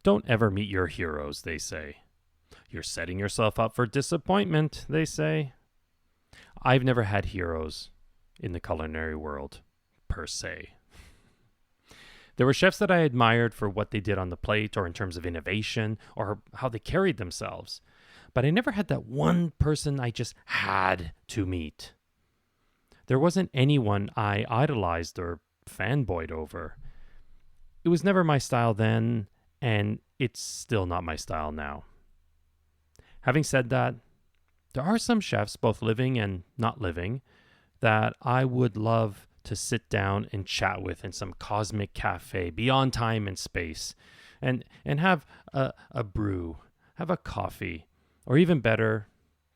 Don't ever meet your heroes, they say. You're setting yourself up for disappointment, they say. I've never had heroes in the culinary world, per se. There were chefs that I admired for what they did on the plate or in terms of innovation or how they carried themselves. But I never had that one person I just had to meet. There wasn't anyone I idolized or fanboyed over. It was never my style then, and it's still not my style now. Having said that, there are some chefs, both living and not living, that I would love to sit down and chat with in some cosmic cafe beyond time and space and have a brew, have a coffee, or even better,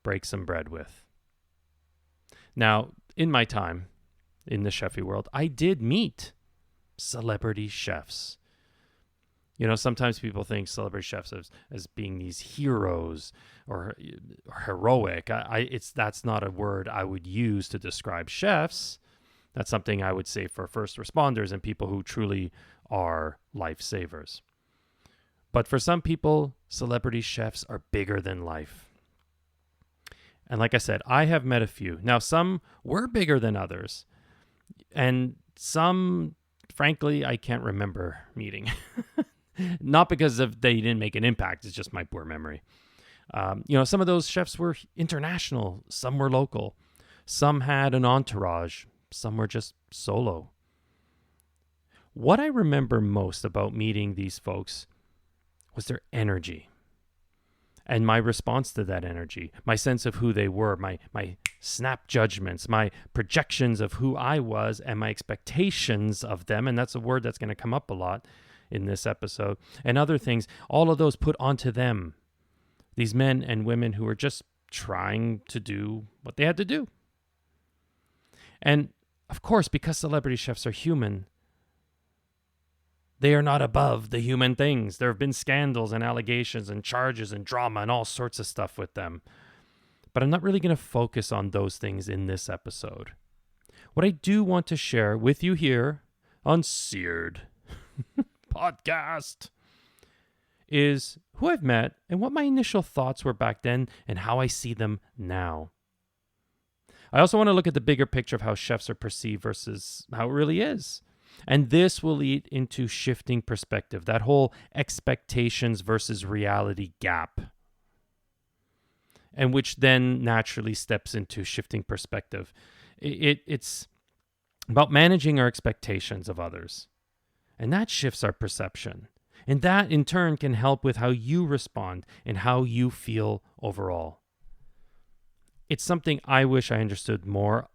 break some bread with. Now, in my time in the chefy world, I did meet celebrity chefs. You know, sometimes people think celebrity chefs as being these heroes or heroic. That's not a word I would use to describe chefs. That's something I would say for first responders and people who truly are lifesavers. But for some people, celebrity chefs are bigger than life. And like I said, I have met a few. Now, some were bigger than others. And some, frankly, I can't remember meeting. Not because they didn't make an impact. It's just my poor memory. Some of those chefs were international. Some were local. Some had an entourage. Some were just solo. What I remember most about meeting these folks was their energy and my response to that energy, my sense of who they were, my snap judgments, my projections of who I was and my expectations of them. And that's a word that's going to come up a lot in this episode, and other things, all of those put onto them. These men and women who were just trying to do what they had to do. And of course, because celebrity chefs are human, they are not above the human things. There have been scandals and allegations and charges and drama and all sorts of stuff with them. But I'm not really going to focus on those things in this episode. What I do want to share with you here on Seared podcast is who I've met and what my initial thoughts were back then and how I see them now. I also want to look at the bigger picture of how chefs are perceived versus how it really is. And this will lead into shifting perspective, that whole expectations versus reality gap. And which then naturally steps into shifting perspective. It's about managing our expectations of others. And that shifts our perception. And that in turn can help with how you respond and how you feel overall. It's something I wish I understood more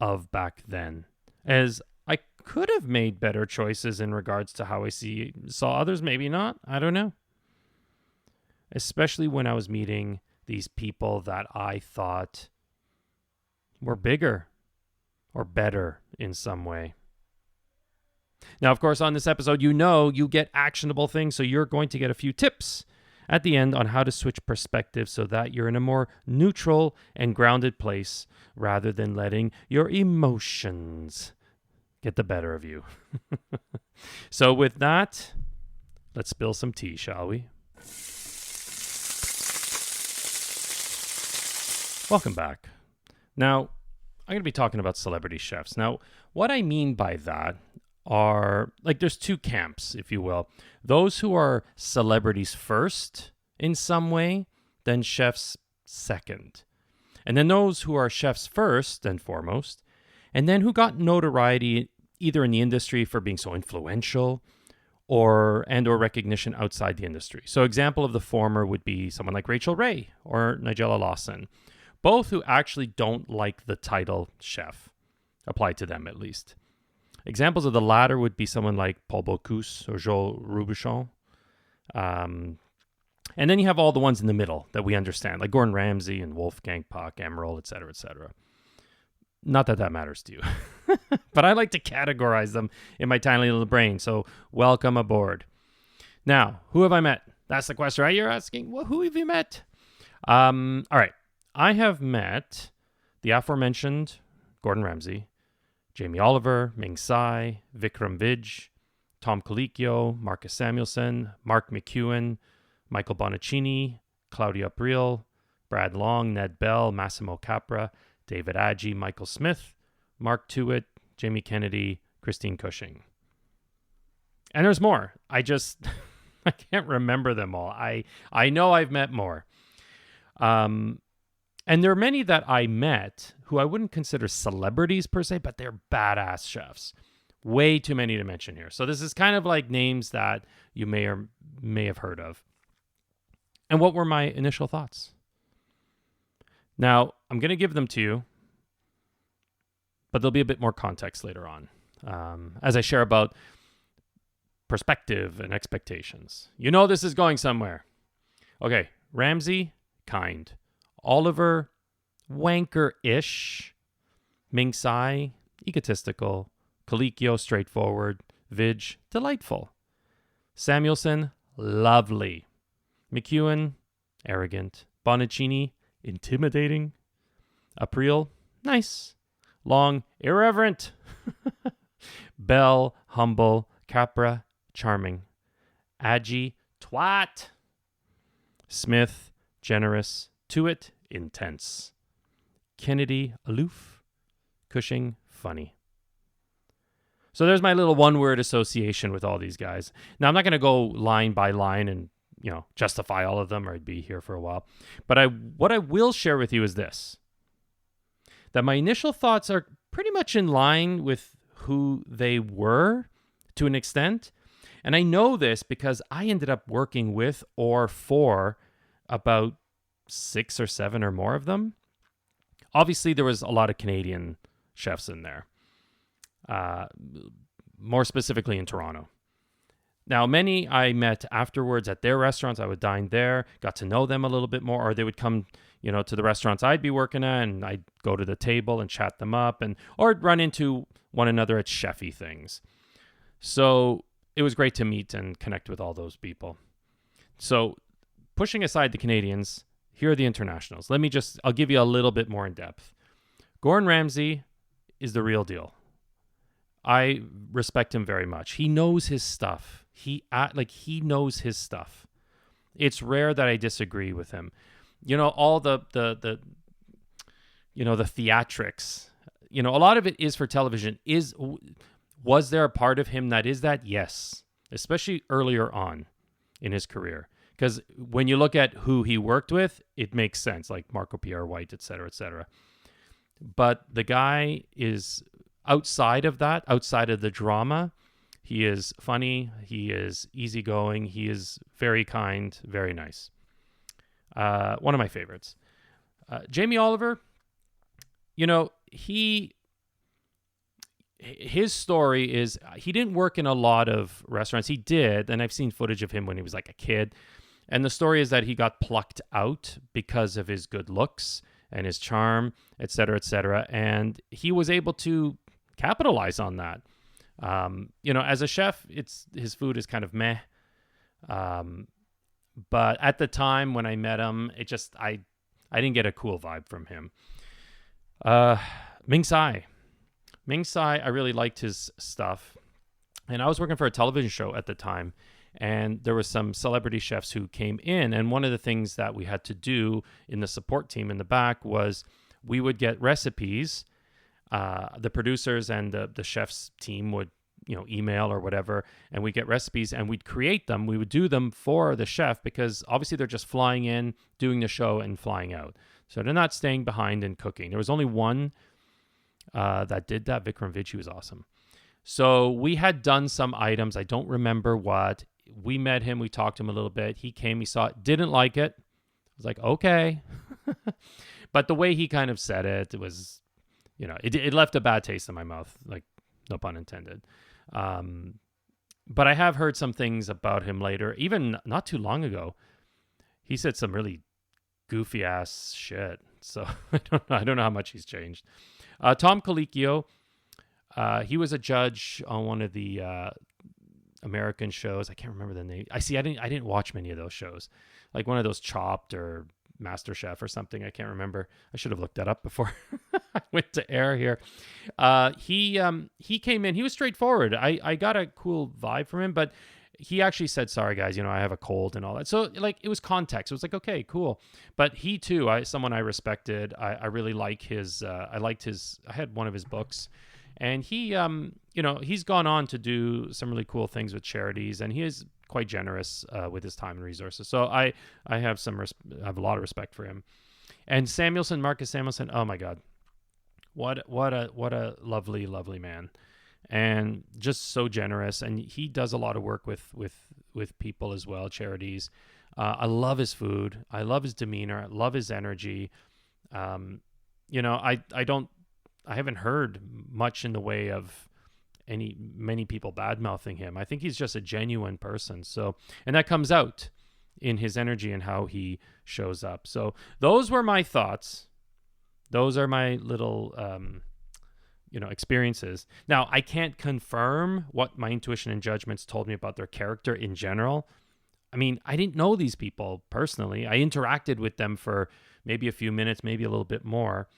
of back then, as I could have made better choices in regards to how I saw others, maybe not, I don't know. Especially when I was meeting these people that I thought were bigger or better in some way. Now, of course, on this episode, you get actionable things, so you're going to get a few tips at the end on how to switch perspective so that you're in a more neutral and grounded place rather than letting your emotions get the better of you. So with that, let's spill some tea, shall we? Welcome back. Now, I'm going to be talking about celebrity chefs. Now, what I mean by that are, there's two camps, if you will. Those who are celebrities first in some way, then chefs second. And then those who are chefs first and foremost, and then who got notoriety either in the industry for being so influential or recognition outside the industry. So example of the former would be someone like Rachel Ray or Nigella Lawson, both who actually don't like the title chef, applied to them at least. Examples of the latter would be someone like Paul Bocuse or Joel Robuchon. And then you have all the ones in the middle that we understand, like Gordon Ramsay and Wolfgang Puck, Emerald, et cetera, et cetera. Not that that matters to you. But I like to categorize them in my tiny little brain, so welcome aboard. Now, who have I met? That's the question, right? You're asking, well, who have you met? All right. I have met the aforementioned Gordon Ramsay, Jamie Oliver, Ming Tsai, Vikram Vij, Tom Colicchio, Marcus Samuelsson, Mark McEwen, Michael Bonaccini, Claudia Briel, Brad Long, Ned Bell, Massimo Capra, David Agee, Michael Smith, Mark Tewitt, Jamie Kennedy, Christine Cushing. And there's more. I can't remember them all. I know I've met more. And there are many that I met who I wouldn't consider celebrities per se, but they're badass chefs. Way too many to mention here. So this is kind of like names that you may or may have heard of. And what were my initial thoughts? Now, I'm going to give them to you, but there'll be a bit more context later on as I share about perspective and expectations. You know this is going somewhere. Okay, Ramsay, kind. Oliver, wanker-ish. Ming Tsai, egotistical. Colicchio, straightforward. Vidge, delightful. Samuelsson, lovely. McEwen, arrogant. Bonaccini, intimidating. April, nice. Long, irreverent. Bell, humble. Capra, charming. Agee, twat. Smith, generous. Tewitt, intense. Kennedy, aloof. Cushing, funny. So there's my little one-word association with all these guys. Now, I'm not going to go line by line and, justify all of them, or I'd be here for a while. But what I will share with you is this, that my initial thoughts are pretty much in line with who they were to an extent. And I know this because I ended up working with or for about 6 or 7 or more of them. Obviously, there was a lot of Canadian chefs in there, more specifically in Toronto. Now, many I met afterwards at their restaurants. I would dine there, got to know them a little bit more, or they would come, to the restaurants I'd be working at, and I'd go to the table and chat them up, or run into one another at chefy things. So it was great to meet and connect with all those people. So pushing aside the Canadians, here are the internationals. I'll give you a little bit more in depth. Gordon Ramsay is the real deal. I respect him very much. He knows his stuff. He knows his stuff. It's rare that I disagree with him. All the theatrics, a lot of it is for television. Was there a part of him that is that? Yes, especially earlier on in his career. Because when you look at who he worked with, it makes sense, like Marco Pierre White, et cetera, et cetera. But the guy is outside of that, outside of the drama. He is funny. He is easygoing. He is very kind, very nice. One of my favorites. Jamie Oliver, his story is he didn't work in a lot of restaurants. He did, and I've seen footage of him when he was like a kid. And the story is that he got plucked out because of his good looks and his charm, et cetera, and he was able to capitalize on that. As a chef, his food is kind of meh. But at the time when I met him, I didn't get a cool vibe from him. Ming Tsai, I really liked his stuff. And I was working for a television show at the time, and there were some celebrity chefs who came in. And one of the things that we had to do in the support team in the back was we would get recipes. The producers and the chef's team would, email or whatever, and we'd get recipes and we'd create them. We would do them for the chef because obviously they're just flying in, doing the show and flying out. So they're not staying behind and cooking. There was only one that did that. Vikram Vij, he was awesome. So we had done some items. I don't remember what. We met him. We talked to him a little bit. He came. He saw it. Didn't like it. I was like, okay. But the way he kind of said it was, it left a bad taste in my mouth. Like, no pun intended. But I have heard some things about him later. Even not too long ago, he said some really goofy ass shit. So I don't know how much he's changed. Tom Colicchio, he was a judge on one of the American shows. I can't remember the name. I didn't watch many of those shows, like one of those Chopped or Master Chef or something. I can't remember. I should have looked that up before I went to air here. He came in. He was straightforward. I got a cool vibe from him, but he actually said, "Sorry guys, I have a cold and all that." So like it was context. It was like, okay, cool. But he too, someone I respected. I really like his. I liked his. I had one of his books, and he he's gone on to do some really cool things with charities, and he is quite generous with his time and resources. So I have I have a lot of respect for him. And Marcus Samuelson. Oh my God, what a lovely man. And just so generous, and he does a lot of work with people as well, charities. I love his food. I love his demeanor. I love his energy. I haven't heard much in the way of many people bad mouthing him. I think he's just a genuine person. So, and that comes out in his energy and how he shows up. So those were my thoughts. Those are my little experiences. Now, I can't confirm what my intuition and judgments told me about their character in general. I mean, I didn't know these people personally. I interacted with them for maybe a few minutes, maybe a little bit more.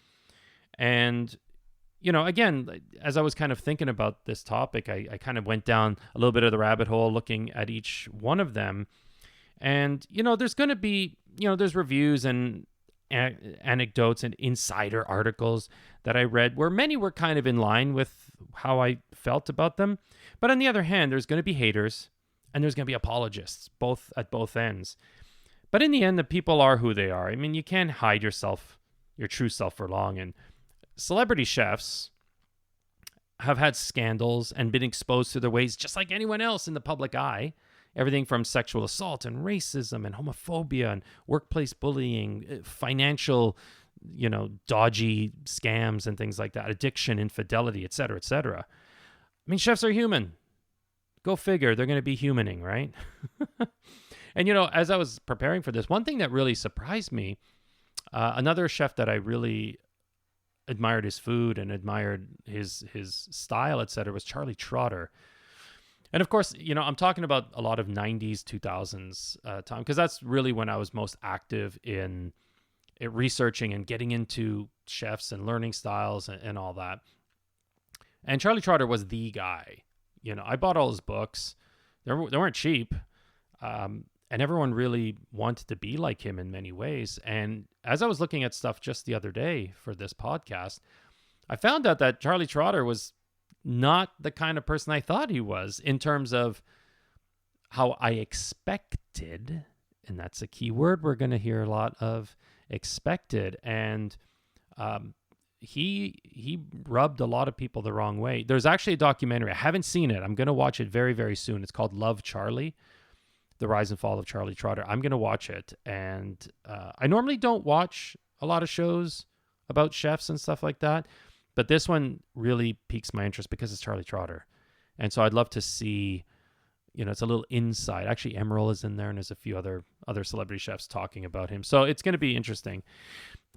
And, again, as I was kind of thinking about this topic, I kind of went down a little bit of the rabbit hole looking at each one of them. And, there's going to be, there's reviews and anecdotes and insider articles that I read where many were kind of in line with how I felt about them. But on the other hand, there's going to be haters and there's going to be apologists, both at both ends. But in the end, the people are who they are. I mean, you can't hide your true self for long. And celebrity chefs have had scandals and been exposed to their ways just like anyone else in the public eye. Everything from sexual assault and racism and homophobia and workplace bullying, financial, dodgy scams and things like that, addiction, infidelity, et cetera, et cetera. I mean, chefs are human. Go figure. They're going to be humaning, right? And, as I was preparing for this, one thing that really surprised me, another chef that I really admired his food and admired his style, et cetera, was Charlie Trotter. And of course, I'm talking about a lot of 90s, 2000s time, because that's really when I was most active in researching and getting into chefs and learning styles and all that. And Charlie Trotter was the guy. I bought all his books. They weren't cheap. And everyone really wanted to be like him in many ways. And as I was looking at stuff just the other day for this podcast, I found out that Charlie Trotter was not the kind of person I thought he was in terms of how I expected, and that's a key word we're going to hear a lot of, expected. And he rubbed a lot of people the wrong way. There's actually a documentary. I haven't seen it. I'm going to watch it very, very soon. It's called Love, Charlie, The Rise and Fall of Charlie Trotter. I'm going to watch it. And I normally don't watch a lot of shows about chefs and stuff like that. But this one really piques my interest because it's Charlie Trotter. And so I'd love to see, it's a little insight. Actually, Emerald is in there and there's a few other celebrity chefs talking about him. So it's going to be interesting.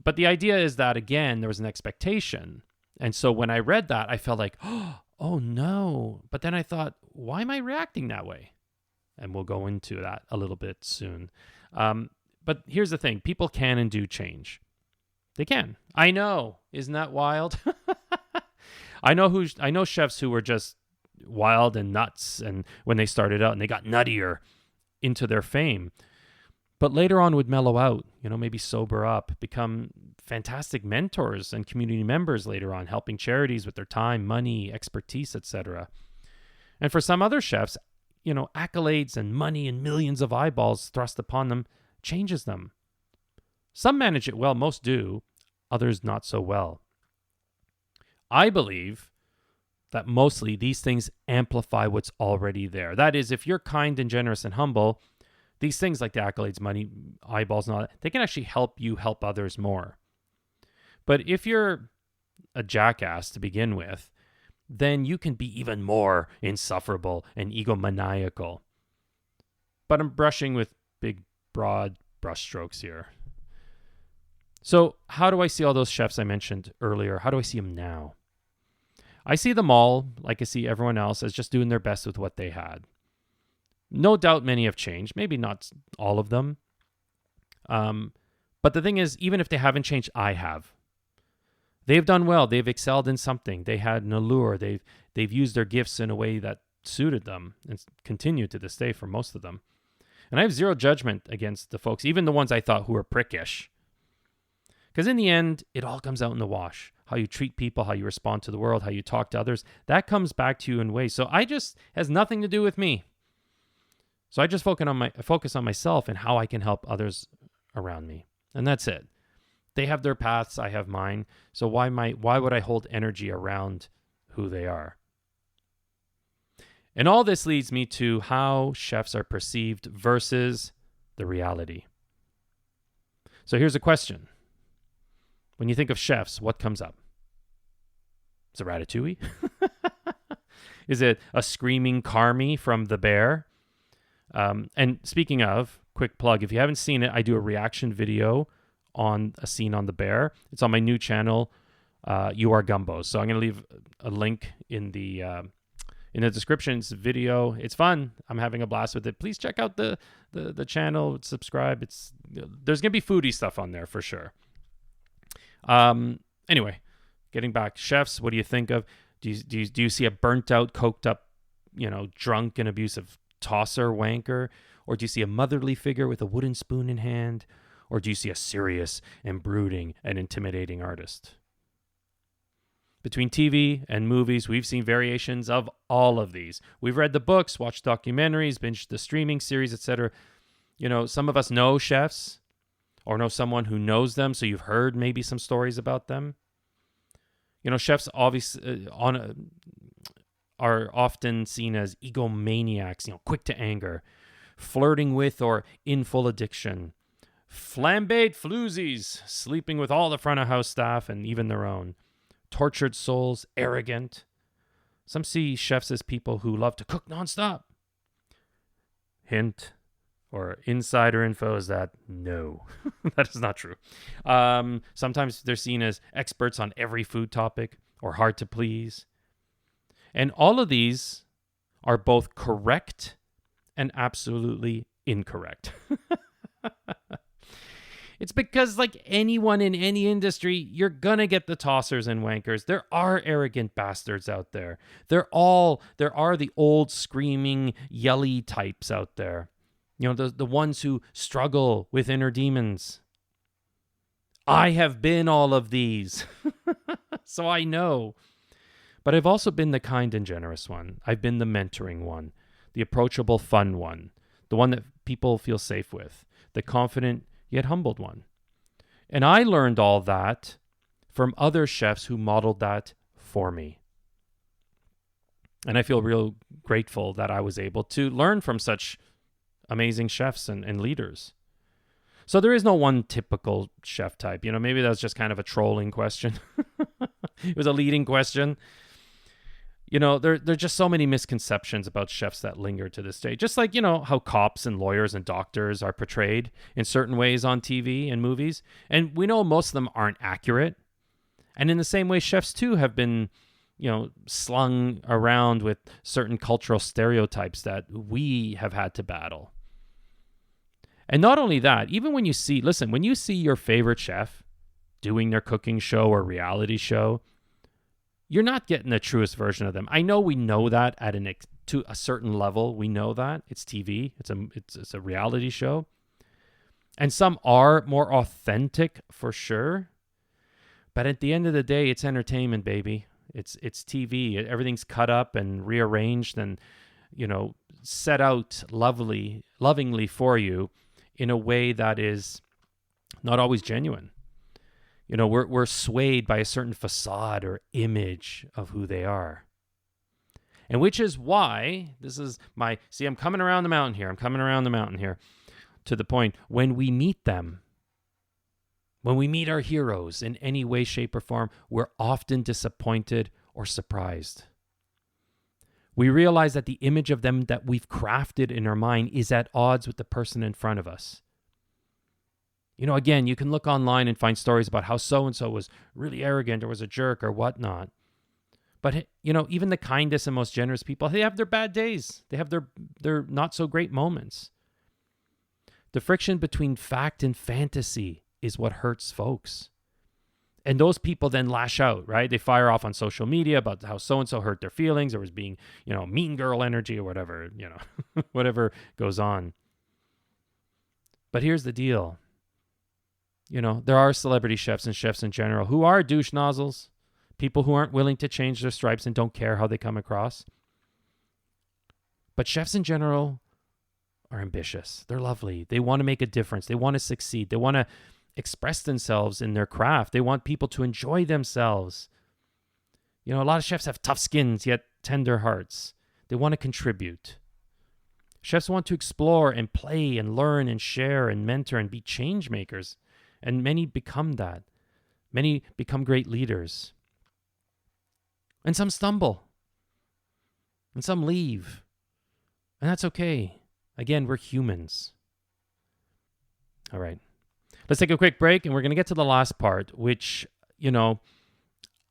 But the idea is that, again, there was an expectation. And so when I read that, I felt like, oh no. But then I thought, why am I reacting that way? And we'll go into that a little bit soon. But here's the thing. People can and do change. They can. I know. Isn't that wild? I know chefs who were just wild and nuts and when they started out and they got nuttier into their fame. But later on would mellow out, maybe sober up, become fantastic mentors and community members later on, helping charities with their time, money, expertise, etc. And for some other chefs, accolades and money and millions of eyeballs thrust upon them changes them. Some manage it well, most do, others not so well. I believe that mostly these things amplify what's already there. That is, if you're kind and generous and humble, these things like the accolades, money, eyeballs, and all that, they can actually help you help others more. But if you're a jackass to begin with, then you can be even more insufferable and egomaniacal. But I'm brushing with big, broad brushstrokes here. So how do I see all those chefs I mentioned earlier? How do I see them now? I see them all, like I see everyone else, as just doing their best with what they had. No doubt many have changed, maybe not all of them. But But the thing is, even if they haven't changed, I have. They've done well. They've excelled in something. They had an allure. They've used their gifts in a way that suited them and continue to this day for most of them. And I have zero judgment against the folks, even the ones I thought who were prickish. Because in the end, it all comes out in the wash. How you treat people, how you respond to the world, how you talk to others, that comes back to you in ways. So has nothing to do with me. So I just focus on myself and how I can help others around me. And that's it. They have their paths, I have mine. So why would I hold energy around who they are? And all this leads me to how chefs are perceived versus the reality. So here's a question. When you think of chefs, what comes up? Is it Ratatouille? Is it a screaming Carmy from The Bear? And speaking of, quick plug, if you haven't seen it, I do a reaction video on a scene on The Bear. It's on my new channel, You Are Gumbo. So I'm going to leave a link in the description. It's a video. It's fun. I'm having a blast with it. Please check out the channel. Subscribe. There's going to be foodie stuff on there for sure. Anyway, getting back, chefs, what do you think of? Do you see a burnt out, coked up, drunk and abusive tosser wanker? Or do you see a motherly figure with a wooden spoon in hand? Or do you see a serious and brooding and intimidating artist? Between TV and movies, we've seen variations of all of these. We've read the books, watched documentaries, binged the streaming series, etc. Some of us know chefs or know someone who knows them, so you've heard maybe some stories about them. Chefs obviously are often seen as egomaniacs, quick to anger, flirting with or in full addiction, flambéed floozies, sleeping with all the front of house staff and even their own, tortured souls, arrogant. Some see chefs as people who love to cook nonstop. Hint or insider info is that no, that is not true. Sometimes they're seen as experts on every food topic or hard to please. And all of these are both correct and absolutely incorrect. It's because, like anyone in any industry, you're going to get the tossers and wankers. There are arrogant bastards out there. There are the old screaming, yelly types out there. The ones who struggle with inner demons. I have been all of these, so I know. But I've also been the kind and generous one. I've been the mentoring one, the approachable, fun one, the one that people feel safe with, the confident yet humbled one. And I learned all that from other chefs who modeled that for me. And I feel real grateful that I was able to learn from such amazing chefs and leaders. So there is no one typical chef type. Maybe that was just kind of a trolling question. It was a leading question. There are just so many misconceptions about chefs that linger to this day. Just like, how cops and lawyers and doctors are portrayed in certain ways on TV and movies. And we know most of them aren't accurate. And in the same way, chefs too have been, slung around with certain cultural stereotypes that we have had to battle. And not only that, even when you see your favorite chef doing their cooking show or reality show, you're not getting the truest version of them. I know we know that to a certain level. We know that. It's TV. It's a reality show. And some are more authentic for sure. But at the end of the day, it's entertainment, baby. It's TV. Everything's cut up and rearranged and, set out lovingly for you in a way that is not always genuine. We're swayed by a certain facade or image of who they are. And which is why, I'm coming around the mountain here. To the point, when we meet them, when we meet our heroes in any way, shape, or form, we're often disappointed or surprised. We realize that the image of them that we've crafted in our mind is at odds with the person in front of us. Again, you can look online and find stories about how so-and-so was really arrogant or was a jerk or whatnot. But, even the kindest and most generous people, they have their bad days. They have their not so great moments. The friction between fact and fantasy is what hurts folks. And those people then lash out, right? They fire off on social media about how so-and-so hurt their feelings or was being, mean girl energy or whatever, whatever goes on. But here's the deal. There are celebrity chefs and chefs in general who are douche nozzles, people who aren't willing to change their stripes and don't care how they come across. But chefs in general are ambitious. They're lovely. They want to make a difference. They want to succeed. They want to express themselves in their craft. They want people to enjoy themselves. A lot of chefs have tough skins, yet tender hearts. They want to contribute. Chefs want to explore and play and learn and share and mentor and be change makers. And many become that. Many become great leaders. And some stumble. And some leave. And that's okay. Again, we're humans. All right. Let's take a quick break, and we're going to get to the last part, which,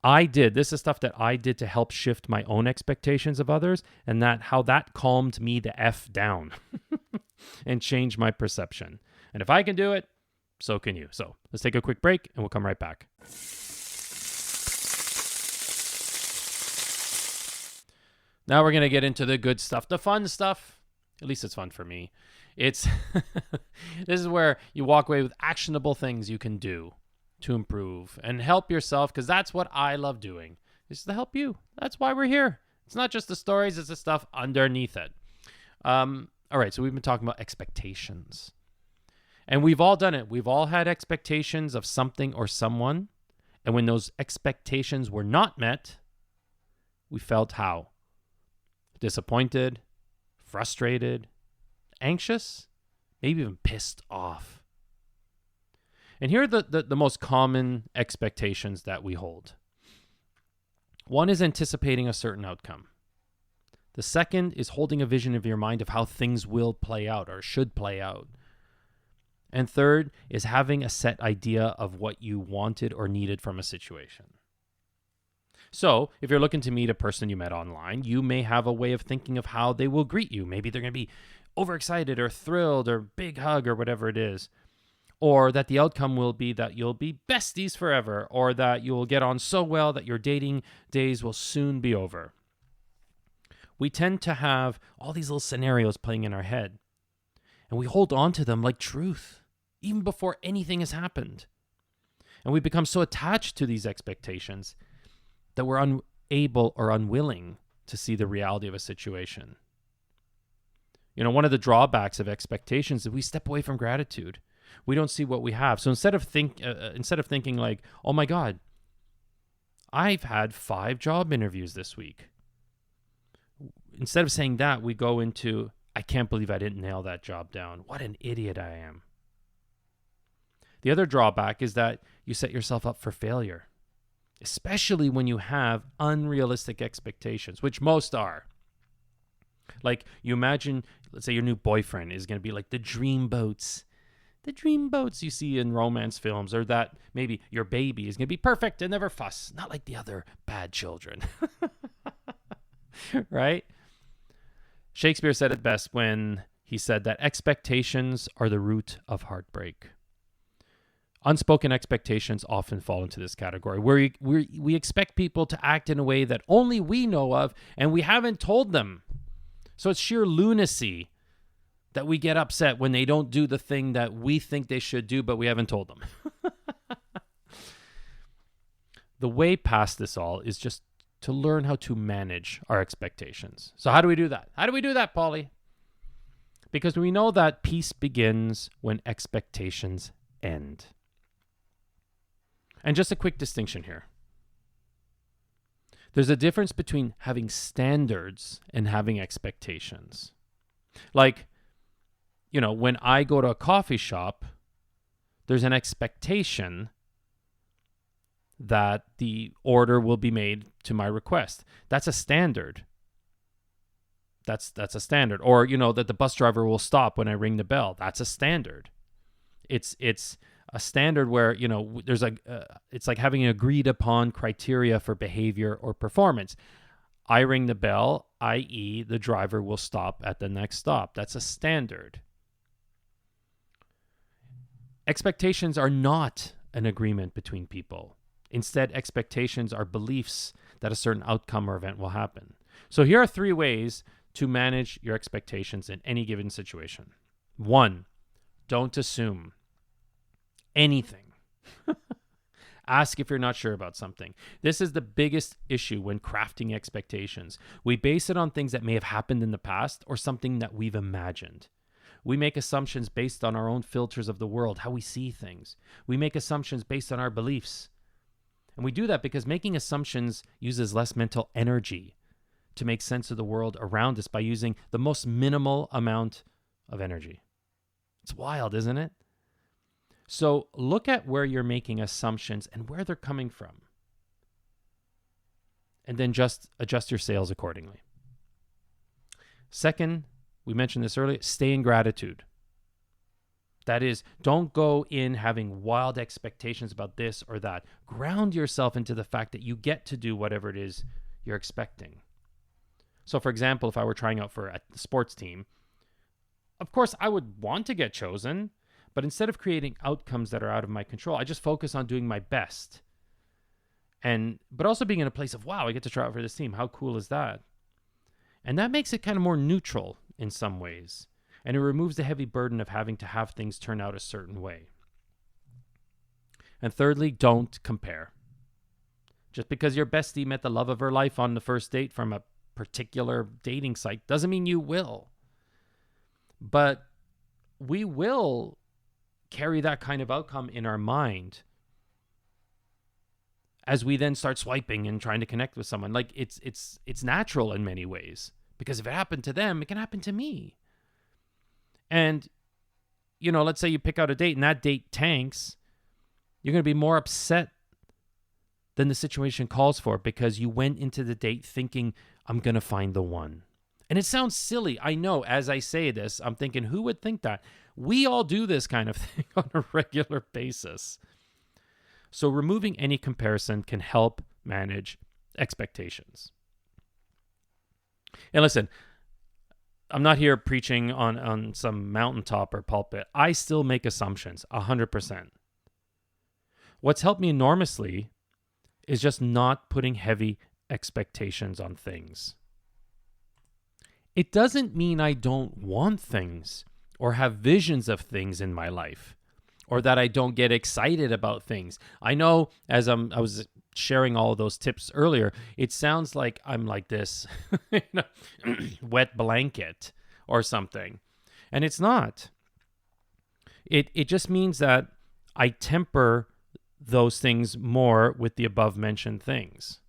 I did. This is stuff that I did to help shift my own expectations of others, and how that calmed me the F down and changed my perception. And if I can do it, so can you. So let's take a quick break, and we'll come right back. Now we're going to get into the good stuff, the fun stuff. At least it's fun for me. This is where you walk away with actionable things you can do to improve and help yourself, because that's what I love doing, is to help you. That's why we're here. It's not just the stories, it's the stuff underneath it. All right, so we've been talking about expectations. And we've all done it. We've all had expectations of something or someone. And when those expectations were not met, we felt how? Disappointed, frustrated, anxious, maybe even pissed off. And here are the most common expectations that we hold. One is anticipating a certain outcome. The second is holding a vision of your mind of how things will play out or should play out. And third is having a set idea of what you wanted or needed from a situation. So if you're looking to meet a person you met online, you may have a way of thinking of how they will greet you. Maybe they're going to be overexcited or thrilled or big hug or whatever it is. Or that the outcome will be that you'll be besties forever, or that you'll get on so well that your dating days will soon be over. We tend to have all these little scenarios playing in our head, and we hold on to them like truth, even before anything has happened. And we become so attached to these expectations that we're unable or unwilling to see the reality of a situation. One of the drawbacks of expectations is we step away from gratitude. We don't see what we have. So instead of thinking like, oh my God, I've had 5 job interviews this week. Instead of saying that, we go into, I can't believe I didn't nail that job down. What an idiot I am. The other drawback is that you set yourself up for failure, especially when you have unrealistic expectations, which most are. Like you imagine, let's say your new boyfriend is going to be like the dream boats you see in romance films, or that maybe your baby is going to be perfect and never fuss, not like the other bad children. Right? Shakespeare said it best when he said that expectations are the root of heartbreak. Unspoken expectations often fall into this category, where we expect people to act in a way that only we know of, and we haven't told them. So it's sheer lunacy that we get upset when they don't do the thing that we think they should do, but we haven't told them. The way past this all is just to learn how to manage our expectations. So how do we do that? How do we do that, Paulie? Because we know that peace begins when expectations end. And just a quick distinction here. There's a difference between having standards and having expectations. Like, when I go to a coffee shop, there's an expectation that the order will be made to my request. That's a standard. That's a standard. Or, that the bus driver will stop when I ring the bell. That's a standard. It's a standard where, there's it's like having an agreed upon criteria for behavior or performance. I ring the bell, i.e. the driver will stop at the next stop. That's a standard. Expectations are not an agreement between people. Instead, expectations are beliefs that a certain outcome or event will happen. So here are 3 ways to manage your expectations in any given situation. 1, don't assume anything. Ask if you're not sure about something. This is the biggest issue when crafting expectations. We base it on things that may have happened in the past or something that we've imagined. We make assumptions based on our own filters of the world, how we see things. We make assumptions based on our beliefs. And we do that because making assumptions uses less mental energy to make sense of the world around us by using the most minimal amount of energy. It's wild, isn't it? So look at where you're making assumptions and where they're coming from. And then just adjust your sails accordingly. Second, we mentioned this earlier, stay in gratitude. That is, don't go in having wild expectations about this or that. Ground yourself into the fact that you get to do whatever it is you're expecting. So for example, if I were trying out for a sports team, of course I would want to get chosen, but instead of creating outcomes that are out of my control, I just focus on doing my best. But also being in a place of, wow, I get to try out for this team. How cool is that? And that makes it kind of more neutral in some ways. And it removes the heavy burden of having to have things turn out a certain way. And thirdly, don't compare. Just because your bestie met the love of her life on the first date from a particular dating site doesn't mean you will. But we will carry that kind of outcome in our mind as we then start swiping and trying to connect with someone. Like it's natural in many ways, because if it happened to them, it can happen to me. And, let's say you pick out a date and that date tanks, you're going to be more upset than the situation calls for because you went into the date thinking, I'm going to find the one. And it sounds silly. I know, as I say this, I'm thinking, who would think that? We all do this kind of thing on a regular basis. So removing any comparison can help manage expectations. And listen, I'm not here preaching on some mountaintop or pulpit. I still make assumptions, 100%. What's helped me enormously is just not putting heavy expectations on things. It doesn't mean I don't want things or have visions of things in my life, or that I don't get excited about things. I know, as I was sharing all of those tips earlier, it sounds like I'm like this wet blanket or something. And it's not. It just means that I temper those things more with the above mentioned things.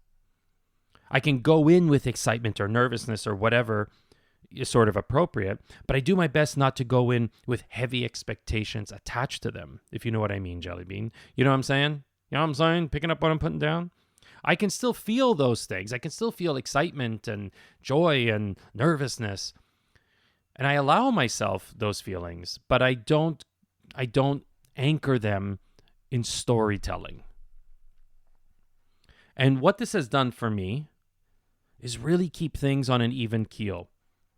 I can go in with excitement or nervousness or whatever is sort of appropriate, but I do my best not to go in with heavy expectations attached to them, if you know what I mean, Jelly Bean. You know what I'm saying? You know what I'm saying? Picking up what I'm putting down? I can still feel those things. I can still feel excitement and joy and nervousness. And I allow myself those feelings, but I don't anchor them in storytelling. And what this has done for me is really keep things on an even keel,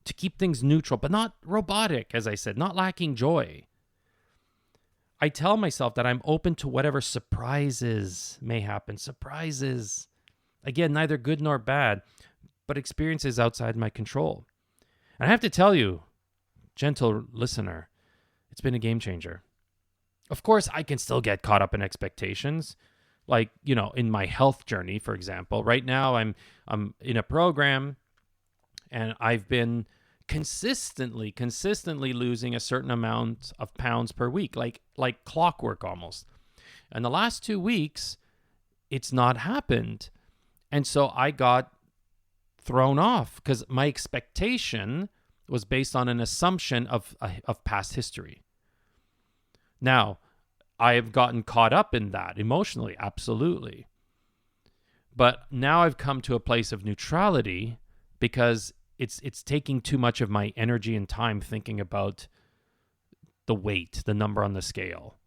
to keep things neutral, but not robotic, as I said, not lacking joy. I tell myself that I'm open to whatever surprises may happen. Surprises, again, neither good nor bad, but experiences outside my control. And I have to tell you, gentle listener, it's been a game changer. Of course, I can still get caught up in expectations. Like, in my health journey, for example. Right now, I'm in a program, and I've been consistently losing a certain amount of pounds per week, like clockwork almost. And the last 2 weeks, it's not happened. And so I got thrown off because my expectation was based on an assumption of past history. Now, I have gotten caught up in that emotionally, absolutely. But now I've come to a place of neutrality because it's taking too much of my energy and time thinking about the weight, the number on the scale.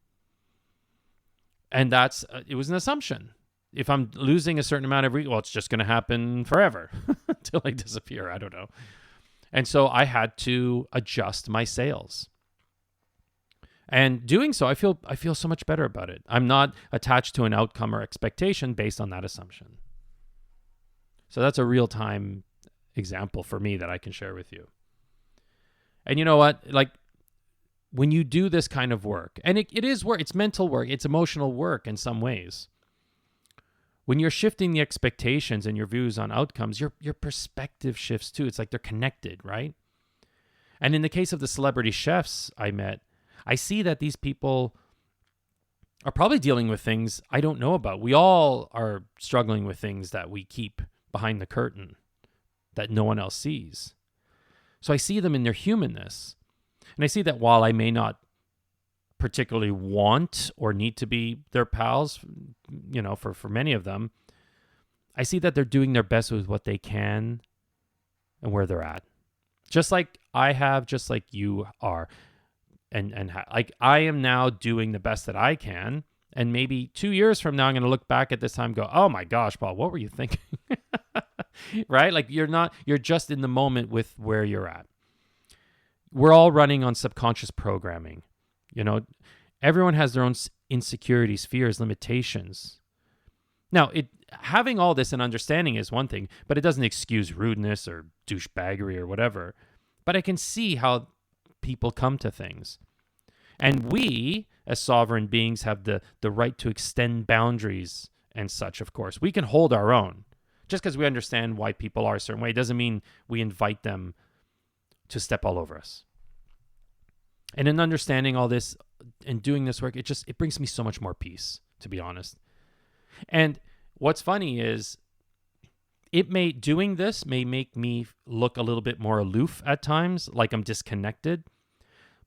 And it was an assumption. If I'm losing a certain amount every, it's just going to happen forever until I disappear. I don't know. And so I had to adjust my sails. And doing so, I feel so much better about it. I'm not attached to an outcome or expectation based on that assumption. So that's a real-time example for me that I can share with you. And you know what? Like, when you do this kind of work, and it is work, it's mental work, it's emotional work in some ways. When you're shifting the expectations and your views on outcomes, your perspective shifts too. It's like they're connected, right? And in the case of the celebrity chefs I met, I see that these people are probably dealing with things I don't know about. We all are struggling with things that we keep behind the curtain that no one else sees. So I see them in their humanness. And I see that while I may not particularly want or need to be their pals, you know, for many of them, I see that they're doing their best with what they can and where they're at. Just like I have, just like you are. Like I am now doing the best that I can. And maybe 2 years from now, I'm going to look back at this time and go, oh my gosh, Paul, what were you thinking? Right? Like you're just in the moment with where you're at. We're all running on subconscious programming. You know, everyone has their own insecurities, fears, limitations. Now, having all this and understanding is one thing, but it doesn't excuse rudeness or douchebaggery or whatever. But I can see how people come to things. And we, as sovereign beings, have the right to extend boundaries and such, of course. We can hold our own. Just because we understand why people are a certain way doesn't mean we invite them to step all over us. And in understanding all this and doing this work, it brings me so much more peace, to be honest. And what's funny is doing this may make me look a little bit more aloof at times, like I'm disconnected.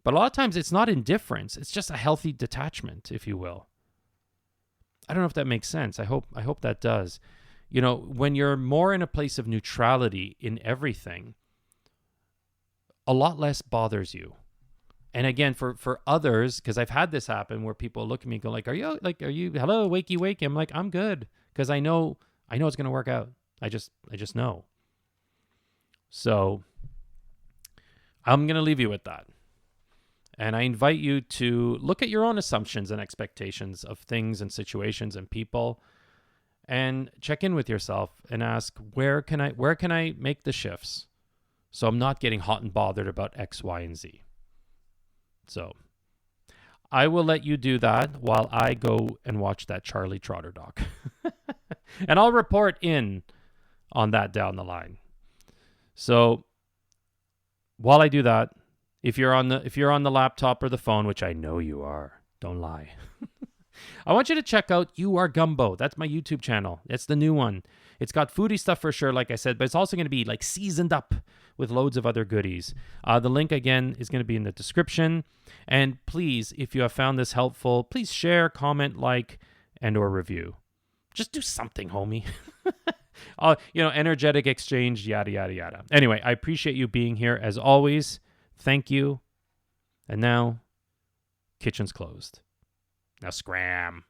But a lot of times it's not indifference. It's just a healthy detachment, if you will. I don't know if that makes sense. I hope that does. You know, when you're more in a place of neutrality in everything, a lot less bothers you. And again, for others, because I've had this happen where people look at me and go like, are you, hello, wakey, wakey? I'm like, I'm good. Because I know it's going to work out. I just know. So I'm going to leave you with that. And I invite you to look at your own assumptions and expectations of things and situations and people, and check in with yourself and ask, where can I make the shifts so I'm not getting hot and bothered about X, Y, and Z. So I will let you do that while I go and watch that Charlie Trotter doc. And I'll report in on that down the line. So while I do that, if you're on the laptop or the phone, which I know you are, don't lie. I want you to check out You Are Gumbo. That's my YouTube channel. It's the new one. It's got foodie stuff for sure, like I said, but it's also going to be like seasoned up with loads of other goodies. The link, again, is going to be in the description. And please, if you have found this helpful, please share, comment, like, and or review. Just do something, homie. Energetic exchange, yada, yada, yada. Anyway, I appreciate you being here as always. Thank you. And now, kitchen's closed. Now scram.